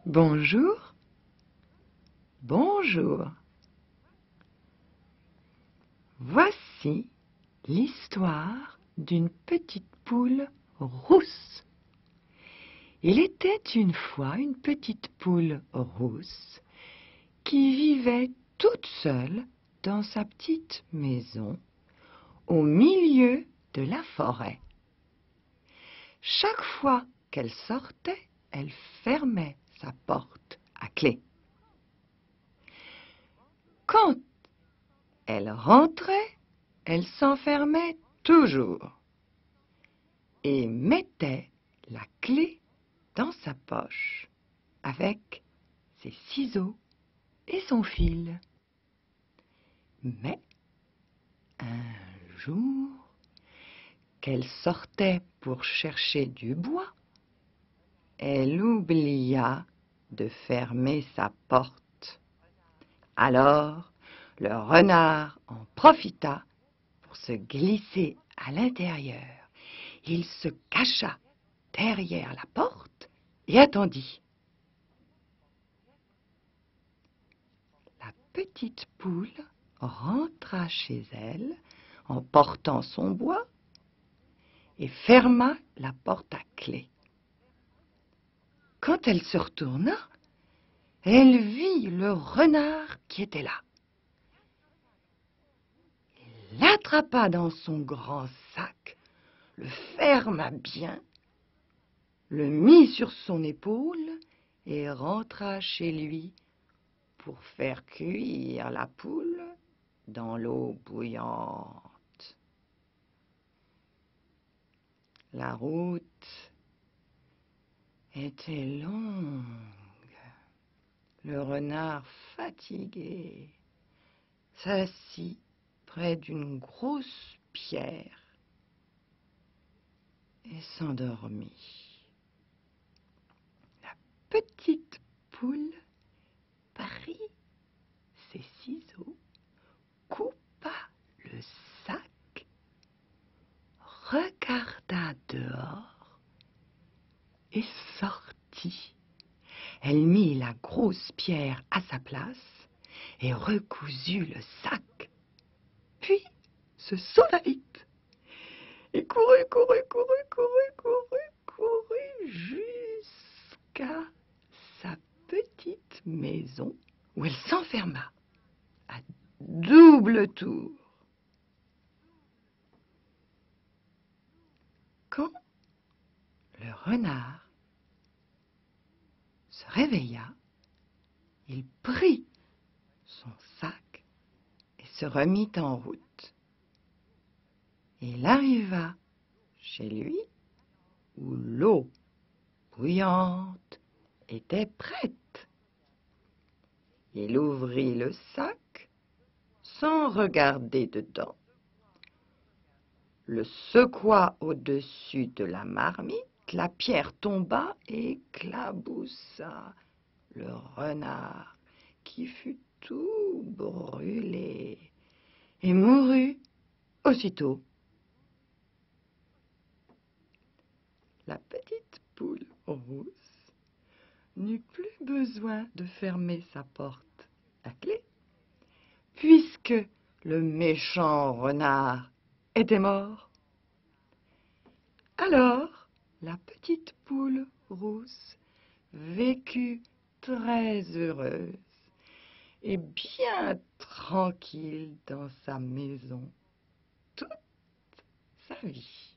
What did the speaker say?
Bonjour, bonjour. Voici l'histoire d'une petite poule rousse. Il était une fois une petite poule rousse qui vivait toute seule dans sa petite maison au milieu de la forêt. Chaque fois qu'elle sortait, elle fermait sa porte à clé. Quand elle rentrait, elle s'enfermait toujours et mettait la clé dans sa poche avec ses ciseaux et son fil. Mais un jour qu'elle sortait pour chercher du bois, elle oublia de fermer sa porte. Alors, le renard en profita pour se glisser à l'intérieur. Il se cacha derrière la porte et attendit. La petite poule rentra chez elle en portant son bois et ferma la porte à clé. Quand elle se retourna, elle vit le renard qui était là. Il l'attrapa dans son grand sac, le ferma bien, le mit sur son épaule et rentra chez lui pour faire cuire la poule dans l'eau bouillante. La route était longue. Le renard, fatigué, s'assit près d'une grosse pierre et s'endormit. La petite poule prit ses ciseaux, coupa le sac, regarda dehors et sortit. Elle mit la grosse pierre à sa place et recoulut le sac. Puis se sauva vite et courut jusqu'à sa petite maison où elle s'enferma à double tour. Quand le renard se réveilla, il prit son sac et se remit en route. Il arriva chez lui où l'eau bouillante était prête. Il ouvrit le sac sans regarder dedans, le secoua au-dessus de la marmite, la pierre tomba et éclaboussa le renard qui fut tout brûlé et mourut aussitôt. La petite poule rousse n'eut plus besoin de fermer sa porte à clé, puisque le méchant renard était mort. Alors, la petite poule rousse vécut très heureuse et bien tranquille dans sa maison toute sa vie.